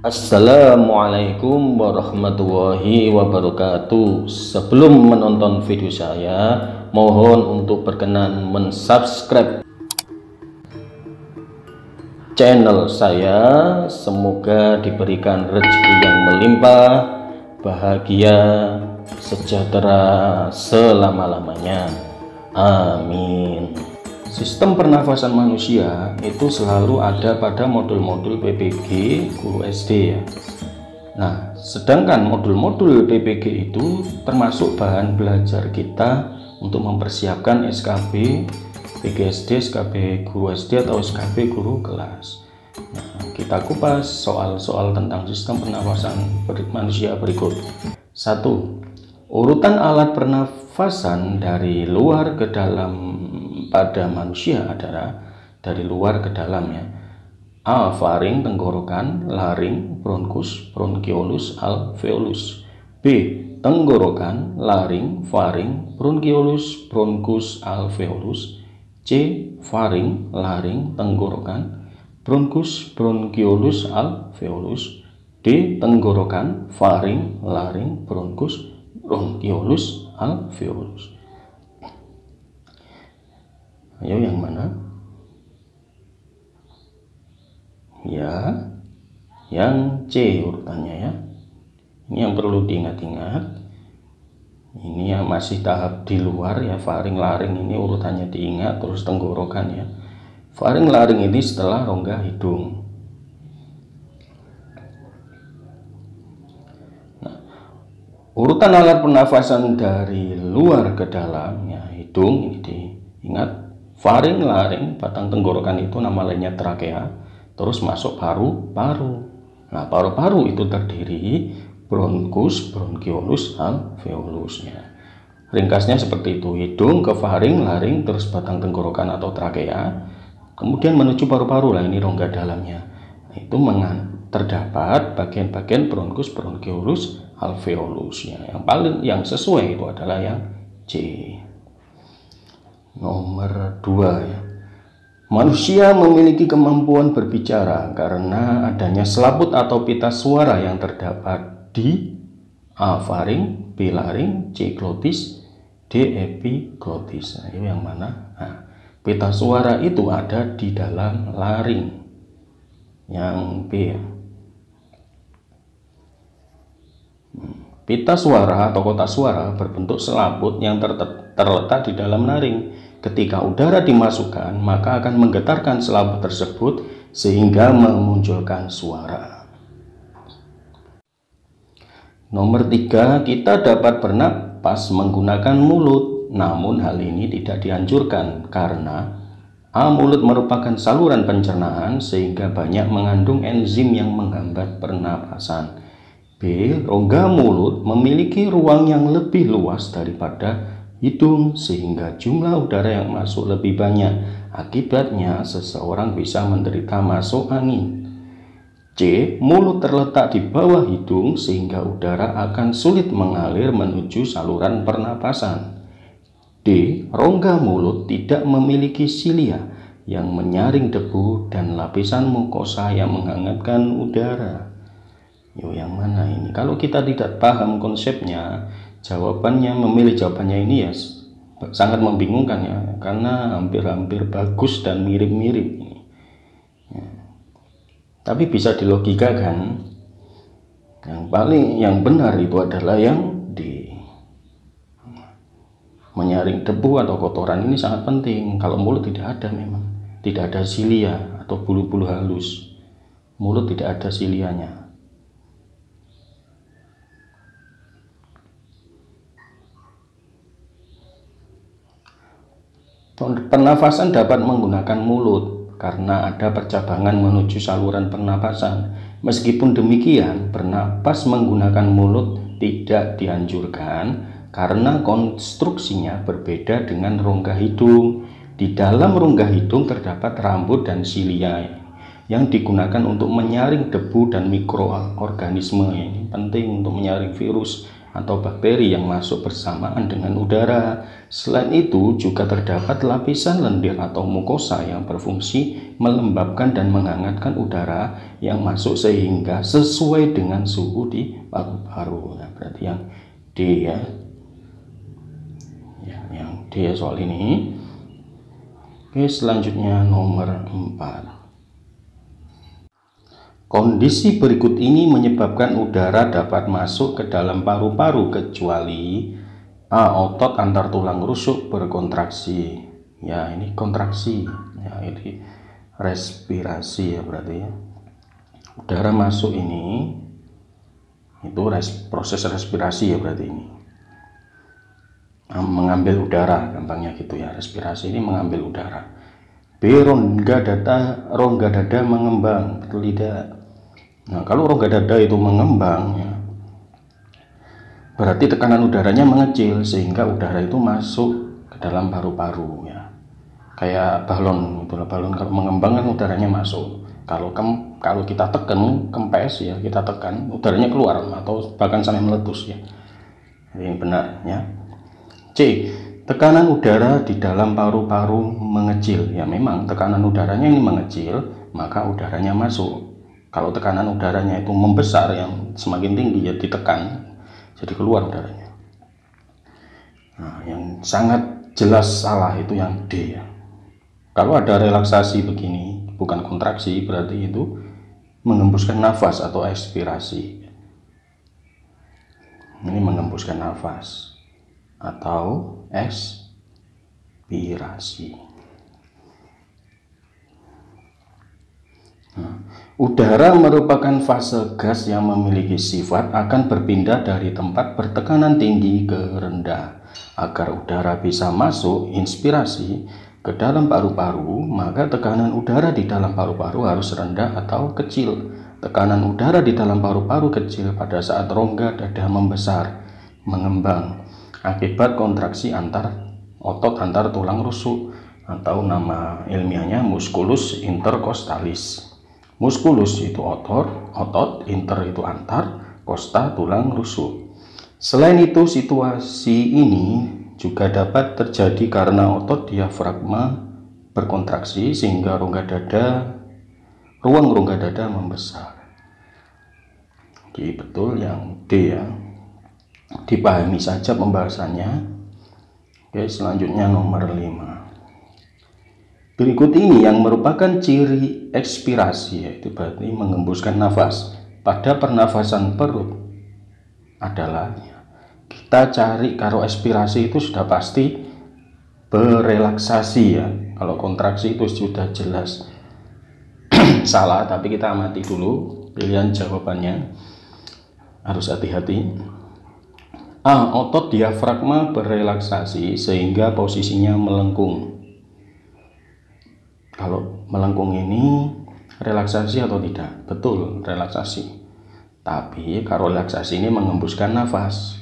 Assalamualaikum warahmatullahi wabarakatuh. Sebelum menonton video saya, mohon untuk berkenan mensubscribe channel saya. Semoga diberikan rezeki yang melimpah, bahagia, sejahtera selama-lamanya. Amin. Sistem pernafasan manusia itu selalu ada pada modul-modul PPG guru SD ya. Nah, sedangkan modul-modul PPG itu termasuk bahan belajar kita untuk mempersiapkan SKB PGSD, SKB guru SD atau SKB guru kelas. Nah, kita kupas soal-soal tentang sistem pernafasan manusia berikut. 1. Urutan alat pernafasan dari luar ke dalam pada manusia adalah dari luar ke dalamnya. A. Faring tenggorokan, laring, bronkus, bronkiolus, alveolus. B. Tenggorokan, laring, faring, bronkiolus, bronkus, alveolus. C. Faring, laring, tenggorokan, bronkus, bronkiolus, alveolus. D. Tenggorokan, faring, laring, bronkus, bronkiolus, alveolus. Ayo yang mana? Ya, yang C urutannya ya. Ini yang perlu diingat-ingat. Ini yang masih tahap di luar ya, faring laring ini urutannya diingat, terus tenggorokan ya. Faring laring ini setelah rongga hidung. Nah, urutan alat pernafasan dari luar ke dalam ya, hidung ini diingat. Faring, laring, batang tenggorokan itu nama lainnya trakea, terus masuk paru-paru. Nah, paru-paru itu terdiri bronkus, bronkiolus, alveolusnya. Ringkasnya seperti itu, hidung ke faring, laring, terus batang tenggorokan atau trakea, kemudian menuju paru-paru lah, ini rongga dalamnya. Nah, itu terdapat bagian-bagian bronkus, bronkiolus, alveolusnya. Yang sesuai itu adalah yang C. Nomor 2 ya. Manusia memiliki kemampuan berbicara karena adanya selaput atau pita suara yang terdapat di A. Faring, B. Laring, C. Glotis, D. Epiglotis. Nah, ini yang mana? Nah, pita suara itu ada di dalam laring. Yang B ya. Pita suara atau kotak suara berbentuk selaput yang terletak di dalam laring. Ketika udara dimasukkan, maka akan menggetarkan selaput tersebut sehingga memunculkan suara. Nomor 3, kita dapat bernapas menggunakan mulut. Namun hal ini tidak dianjurkan karena A. Mulut merupakan saluran pencernaan sehingga banyak mengandung enzim yang menghambat pernapasan. B. Rongga mulut memiliki ruang yang lebih luas daripada hidung sehingga jumlah udara yang masuk lebih banyak. Akibatnya seseorang bisa menderita masuk angin. C. Mulut terletak di bawah hidung sehingga udara akan sulit mengalir menuju saluran pernapasan. D. Rongga mulut tidak memiliki silia yang menyaring debu dan lapisan mukosa yang menghangatkan udara. Yo, yang mana ini? Kalau kita tidak paham konsepnya, memilih jawabannya ini ya sangat membingungkan ya, karena hampir-hampir bagus dan mirip-mirip ini ya. Tapi bisa dilogikakan, yang benar itu adalah yang D. Menyaring debu atau kotoran ini sangat penting. Kalau mulut tidak ada, memang tidak ada silia atau bulu-bulu halus. Mulut tidak ada silianya. Pernafasan dapat menggunakan mulut karena ada percabangan menuju saluran pernapasan. Meskipun demikian, bernapas menggunakan mulut tidak dianjurkan karena konstruksinya berbeda dengan rongga hidung. Di dalam rongga hidung terdapat rambut dan silia yang digunakan untuk menyaring debu dan mikroorganisme. Ini penting untuk menyaring virus atau bakteri yang masuk bersamaan dengan udara. Selain itu, juga terdapat lapisan lendir atau mukosa yang berfungsi melembabkan dan menghangatkan udara yang masuk sehingga sesuai dengan suhu di paru-paru. Nah, berarti yang D ya. Yang D soal ini. Oke, selanjutnya nomor 4. Kondisi berikut ini menyebabkan udara dapat masuk ke dalam paru-paru kecuali A. Otot antar tulang rusuk berkontraksi. Ya, ini kontraksi. Ya, ini respirasi ya berarti ya. Udara masuk ini itu proses respirasi ya berarti ini. Mengambil udara, gampangnya gitu ya. Respirasi ini mengambil udara. B. Rongga dada mengembang, betul tidak? Nah, kalau rongga dada itu mengembang ya, berarti tekanan udaranya mengecil sehingga udara itu masuk ke dalam paru-paru ya. Kayak balon, itulah balon kalau mengembang kan udaranya masuk. Kalau kita tekan, kempes ya, kita tekan, udaranya keluar atau bahkan sampai meletus ya. Ini benar ya. C. Tekanan udara di dalam paru-paru mengecil. Ya memang tekanan udaranya ini mengecil, maka udaranya masuk. Kalau tekanan udaranya itu membesar, yang semakin tinggi ya ditekan, jadi keluar udaranya. Nah, yang sangat jelas salah itu yang D ya. Kalau ada relaksasi begini, bukan kontraksi, berarti itu mengembuskan nafas atau ekspirasi. Ini mengembuskan nafas atau ekspirasi. Udara merupakan fase gas yang memiliki sifat akan berpindah dari tempat bertekanan tinggi ke rendah. Agar udara bisa masuk inspirasi ke dalam paru-paru, maka tekanan udara di dalam paru-paru harus rendah atau kecil. Tekanan udara di dalam paru-paru kecil pada saat rongga dada membesar, mengembang, akibat kontraksi otot antar tulang rusuk, atau nama ilmiahnya musculus intercostalis. Musculus itu otot, inter itu antar, costa tulang rusuk. Selain itu, situasi ini juga dapat terjadi karena otot diafragma berkontraksi sehingga ruang rongga dada membesar. Jadi betul yang D ya. Dipahami saja pembahasannya. Oke, selanjutnya nomor 5. Berikut ini yang merupakan ciri ekspirasi, yaitu berarti mengembuskan nafas pada pernafasan perut adalah kita cari. Kalau ekspirasi itu sudah pasti berelaksasi ya. Kalau kontraksi itu sudah jelas salah, tapi kita amati dulu pilihan jawabannya, harus hati-hati. A. Otot diafragma berelaksasi sehingga posisinya melengkung. Kalau melengkung ini relaksasi atau tidak? Betul, relaksasi. Tapi kalau relaksasi ini mengembuskan nafas.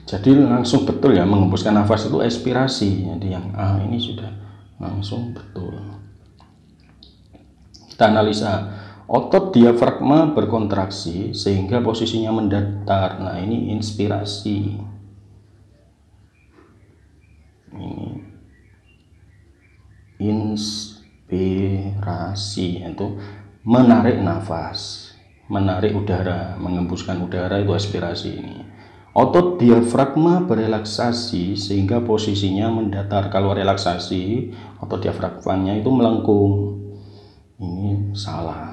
Jadi langsung betul ya, mengembuskan nafas itu ekspirasi. Jadi yang A ini sudah langsung betul. Kita analisa. Otot diafragma berkontraksi sehingga posisinya mendatar. Nah, ini inspirasi. Ini inspirasi, itu menarik nafas, menarik udara, mengembuskan udara, itu aspirasi. Ini otot diafragma berelaksasi sehingga posisinya mendatar. Kalau relaksasi, otot diafragmanya itu melengkung. Ini salah.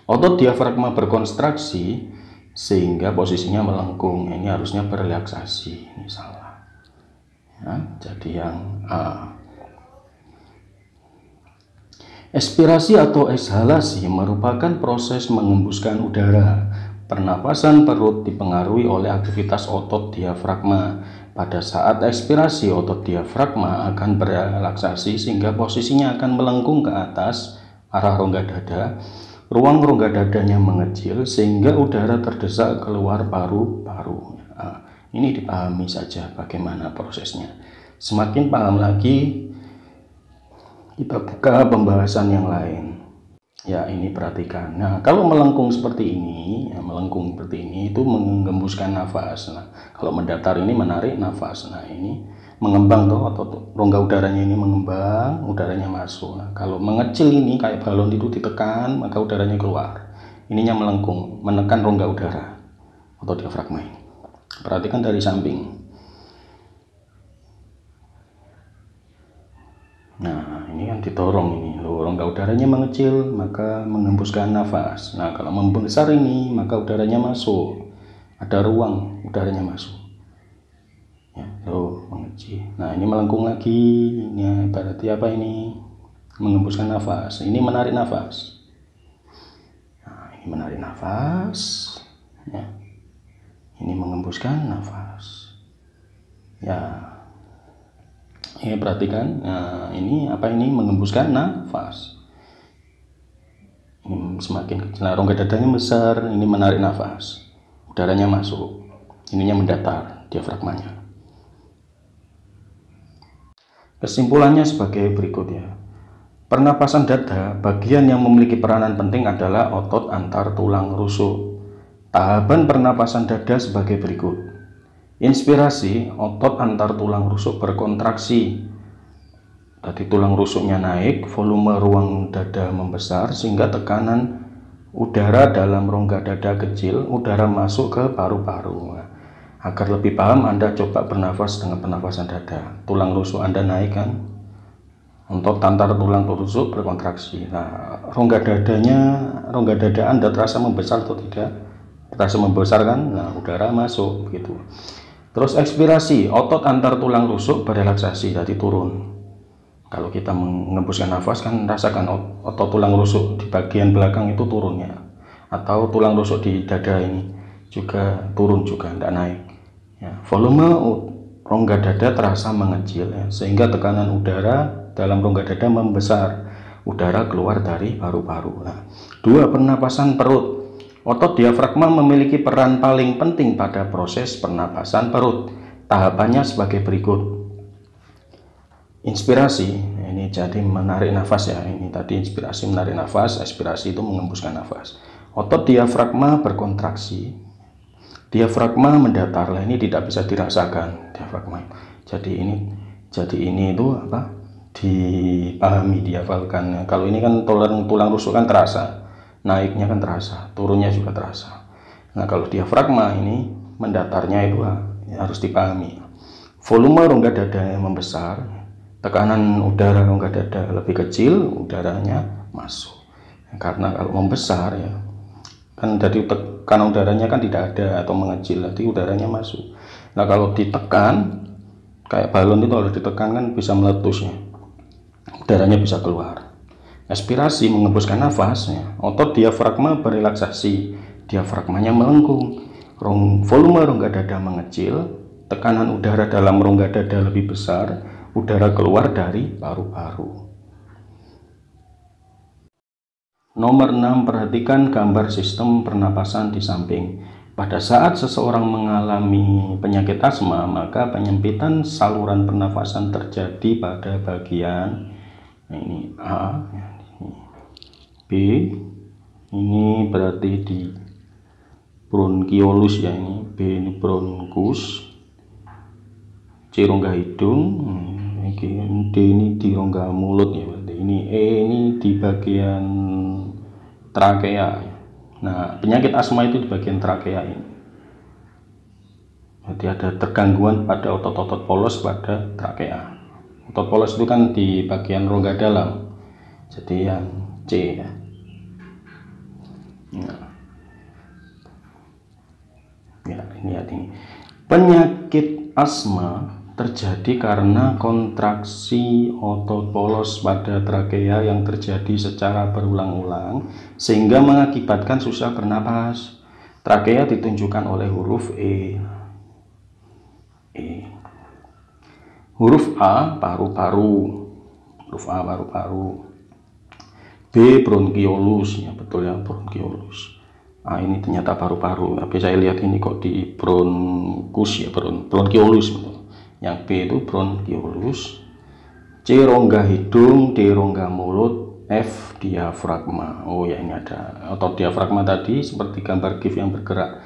Otot diafragma berkontraksi sehingga posisinya melengkung. Ini harusnya berelaksasi. Ini salah. Ya, jadi yang A. Ekspirasi atau ekshalasi merupakan proses mengembuskan udara. Pernapasan perut dipengaruhi oleh aktivitas otot diafragma. Pada saat ekspirasi, otot diafragma akan berelaksasi sehingga posisinya akan melengkung ke atas arah rongga dada. Ruang rongga dadanya mengecil sehingga udara terdesak keluar paru-paru. Ini dipahami saja bagaimana prosesnya. Semakin paham lagi, kita buka pembahasan yang lain. Ya, ini perhatikan. Nah, kalau melengkung seperti ini, ya, melengkung seperti ini itu menggembuskan nafas. Nah, kalau mendatar ini menarik nafas. Nah, ini mengembang tuh, atau rongga udaranya ini mengembang, udaranya masuk. Nah, kalau mengecil ini kayak balon itu ditekan, maka udaranya keluar. Ininya melengkung, menekan rongga udara atau diafragma ini. Perhatikan dari samping. Nah, ini kan didorong ini, rongga udaranya mengecil, maka menghembuskan nafas. Nah, kalau membesar ini, maka udaranya masuk. Ada ruang, udaranya masuk. Ya, mengecil. Nah, ini melengkung lagi. Ini berarti apa ini? Menghembuskan nafas. Ini menarik nafas. Nah, ini menarik nafas. Ya. Ini menghembuskan nafas. Ya. Ini perhatikan, nah, ini apa ini? Menghembuskan nafas. Ini semakin kecil, nah, rongga dadanya besar, ini menarik nafas, udaranya masuk, ininya mendatar, diafragmanya. Kesimpulannya sebagai berikut ya. Pernapasan dada, bagian yang memiliki peranan penting adalah otot antar tulang rusuk. Tahapan pernapasan dada sebagai berikut. Inspirasi, otot antar tulang rusuk berkontraksi. Tadi tulang rusuknya naik, volume ruang dada membesar sehingga tekanan udara dalam rongga dada kecil, udara masuk ke paru-paru. Agar lebih paham, Anda coba bernafas dengan pernafasan dada. Tulang rusuk Anda naik kan? Otot antar tulang rusuk berkontraksi. Nah, rongga dada Anda terasa membesar atau tidak? Terasa membesar kan? Nah, udara masuk gitu. Terus ekspirasi, otot antar tulang rusuk berelaksasi, jadi turun. Kalau kita menghembuskan nafas kan rasakan otot tulang rusuk di bagian belakang itu turunnya, atau tulang rusuk di dada ini juga turun juga, tidak naik. Ya, volume rongga dada terasa mengecil ya, sehingga tekanan udara dalam rongga dada membesar, udara keluar dari paru-paru. Nah, 2. Pernapasan perut. Otot diafragma memiliki peran paling penting pada proses pernapasan perut. Tahapannya sebagai berikut. Inspirasi, ini jadi menarik nafas ya. Ini tadi inspirasi menarik nafas, ekspirasi itu menghembuskan nafas. Otot diafragma berkontraksi. Diafragma mendatar. Lah, ini tidak bisa dirasakan diafragma. Jadi ini itu apa? Dipahami, dihafalkan. Kalau ini kan tulang rusuk kan terasa. Naiknya kan terasa, turunnya juga terasa. Nah, kalau diafragma ini mendatarnya itu harus dipahami. Volume rongga dada yang membesar, tekanan udara rongga dada lebih kecil, udaranya masuk. Karena kalau membesar ya, kan jadi tekanan udaranya kan tidak ada atau mengecil, jadi udaranya masuk. Nah, kalau ditekan, kayak balon itu kalau ditekan kan bisa meletus ya, udaranya bisa keluar. Ekspirasi menghembuskan nafasnya, otot diafragma berelaksasi, diafragmanya melengkung, volume rongga dada mengecil, tekanan udara dalam rongga dada lebih besar, udara keluar dari paru-paru. Nomor 6, perhatikan gambar sistem pernapasan di samping. Pada saat seseorang mengalami penyakit asma, maka penyempitan saluran pernafasan terjadi pada bagian ini A, B, ini berarti di bronkiolus ya, ini B ini bronkus, C rongga hidung, D ini di rongga mulut ya, berarti ini E ini di bagian trakea. Nah, penyakit asma itu di bagian trakea ini. Jadi ada tergangguan pada otot-otot polos pada trakea. Otot polos itu kan di bagian rongga dalam. Jadi yang C ya. Ini penyakit asma terjadi karena kontraksi otot polos pada trakea yang terjadi secara berulang-ulang sehingga mengakibatkan susah bernapas. Trakea ditunjukkan oleh huruf E. Huruf A paru-paru. Huruf A paru-paru. B bronkiolus ya, betul ya, bronkiolus. Ah, ini ternyata paru-paru, tapi saya lihat ini kok di bronkus ya, bronkiolus betul. Yang B itu bronkiolus. C rongga hidung, D rongga mulut, F diafragma. Oh ya, ini ada otot diafragma tadi seperti gambar GIF yang bergerak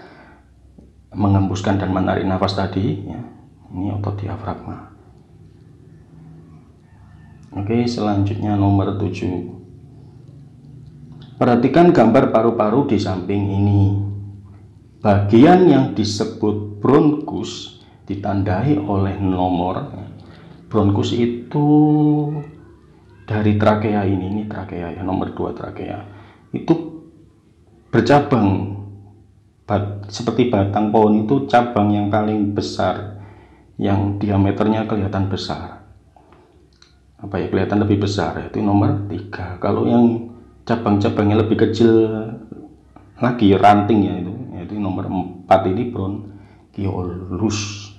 mengembuskan dan menarik nafas tadi ya. Ini otot diafragma. Oke, selanjutnya nomor 7. Perhatikan gambar paru-paru di samping ini. Bagian yang disebut bronkus ditandai oleh nomor. Bronkus itu dari trakea ini trakea ya, nomor 2 trakea. Itu bercabang seperti batang pohon, itu cabang yang paling besar yang diameternya kelihatan besar. Apa ya, kelihatan lebih besar, itu nomor 3. Kalau yang cabang-cabangnya lebih kecil lagi, ranting ya, itu nomor 4, ini bronkiolus.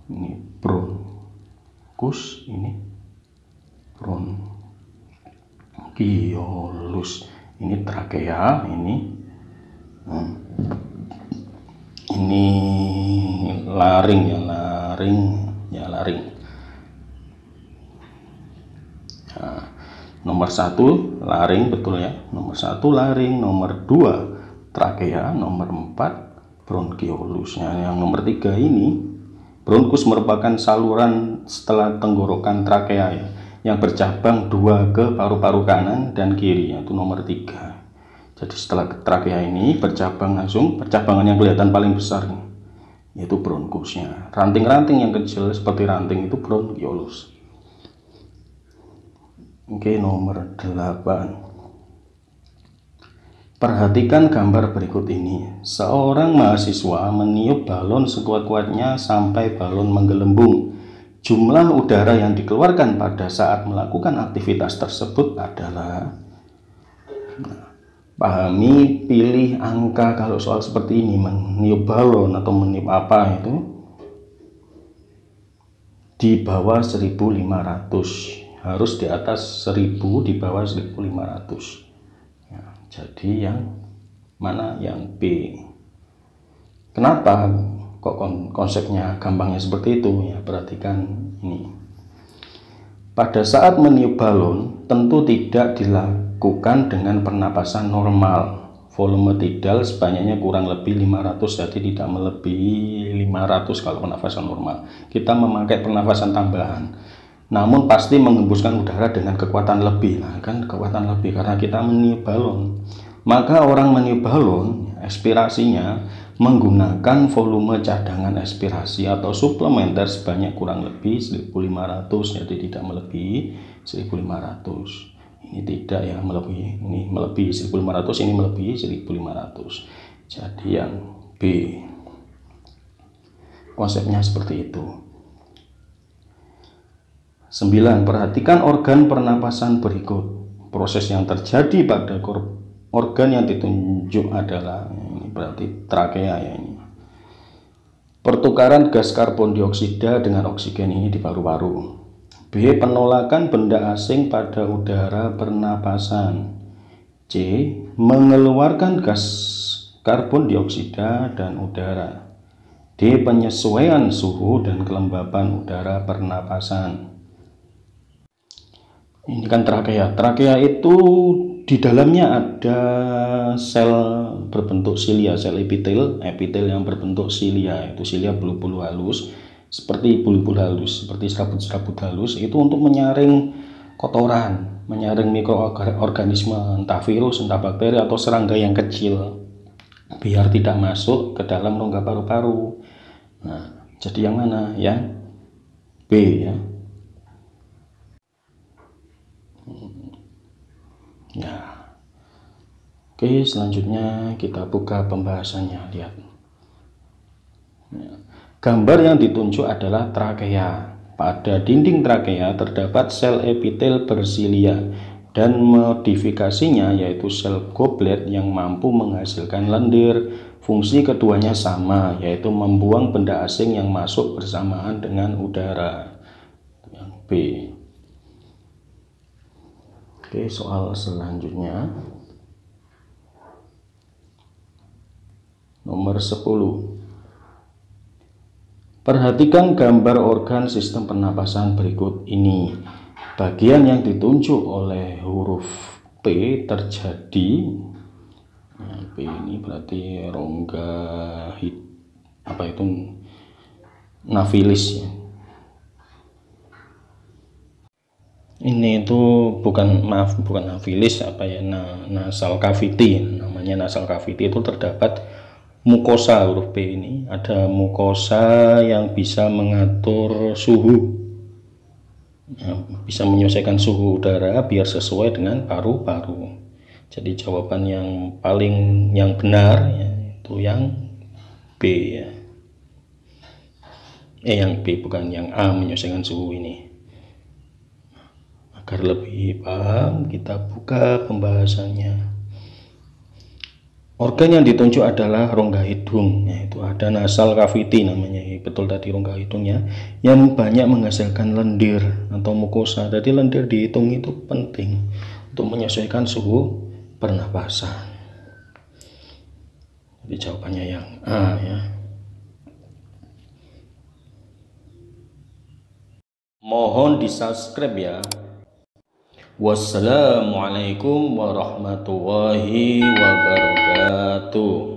Ini bronkus, ini bronkiolus. Ini trakea, ini laring ya, laring. Nah, nomor 1 laring, betul ya, nomor 1 laring, nomor 2 trakea, nomor 4 bronkiolus. Yang nomor 3 ini bronkus merupakan saluran setelah tenggorokan trakea ya, yang bercabang 2 ke paru-paru kanan dan kiri, yaitu nomor 3. Jadi setelah trakea ini bercabang langsung, percabangan yang kelihatan paling besar nih, yaitu bronkusnya. Ranting-ranting yang kecil seperti ranting itu bronkiolus. Oke, nomor 8. Perhatikan gambar berikut ini. Seorang mahasiswa meniup balon sekuat-kuatnya sampai balon menggelembung. Jumlah udara yang dikeluarkan pada saat melakukan aktivitas tersebut adalah, pahami, pilih angka kalau soal seperti ini, meniup balon atau meniup apa itu di bawah 1500, harus di atas 1000, di bawah 1500 ya. Jadi yang mana? Yang B. Kenapa kok konsepnya gampangnya seperti itu ya? Perhatikan ini. Pada saat meniup balon tentu tidak dilakukan dengan pernapasan normal. Volume tidal sebanyaknya kurang lebih 500, jadi tidak melebihi 500 kalau pernapasan normal. Kita memakai pernapasan tambahan, namun pasti mengembuskan udara dengan kekuatan lebih. Nah, kan kekuatan lebih karena kita meniup balon. Maka orang meniup balon, expirasinya menggunakan volume cadangan expirasi atau suplementer sebanyak kurang lebih 1500, jadi tidak melebihi 1500. Ini tidak ya, melebihi, ini melebihi 1500, ini melebihi 1500. Jadi yang B. Konsepnya seperti itu. 9. Perhatikan organ pernapasan berikut. Proses yang terjadi pada organ yang ditunjuk adalah, ini berarti trakea ya ini. Pertukaran gas karbon dioksida dengan oksigen ini di paru-paru. B. Penolakan benda asing pada udara pernapasan. C. Mengeluarkan gas karbon dioksida dan udara. D. Penyesuaian suhu dan kelembapan udara pernapasan. Ini kan trakea. Trakea itu di dalamnya ada sel berbentuk silia, sel epitel yang berbentuk silia. Itu silia bulu-bulu halus, seperti bulu-bulu halus, seperti serabut-serabut halus, itu untuk menyaring kotoran, menyaring mikroorganisme, entah virus, entah bakteri atau serangga yang kecil, biar tidak masuk ke dalam rongga paru-paru. Nah, jadi yang mana? Yang B ya. Ya. Oke, selanjutnya kita buka pembahasannya. Lihat. Ya. Gambar yang ditunjuk adalah trakea. Pada dinding trakea terdapat sel epitel bersilia dan modifikasinya yaitu sel goblet yang mampu menghasilkan lendir. Fungsi keduanya sama, yaitu membuang benda asing yang masuk bersamaan dengan udara. Yang B. Oke, soal selanjutnya. Nomor 10. Perhatikan gambar organ sistem pernapasan berikut ini. Bagian yang ditunjuk oleh huruf P terjadi, nah, P ini berarti rongga nafilis ya. Ini itu bukan nafilis nasal cavity. Namanya nasal cavity itu terdapat mukosa huruf P ini. Ada mukosa yang bisa mengatur suhu. Bisa menyelesaikan suhu udara biar sesuai dengan paru-paru. Jadi jawaban yang benar yaitu yang B ya. Yang B, bukan yang A, menyelesaikan suhu ini. Agar lebih paham, kita buka pembahasannya. Organ yang ditunjuk adalah rongga hidung, yaitu ada nasal cavity namanya, betul tadi rongga hidungnya, yang banyak menghasilkan lendir atau mukosa. Jadi lendir di hidung itu penting untuk menyesuaikan suhu pernapasan. Jadi jawabannya yang A ya. Mohon di subscribe ya. Wassalamualaikum warahmatullahi wabarakatuh.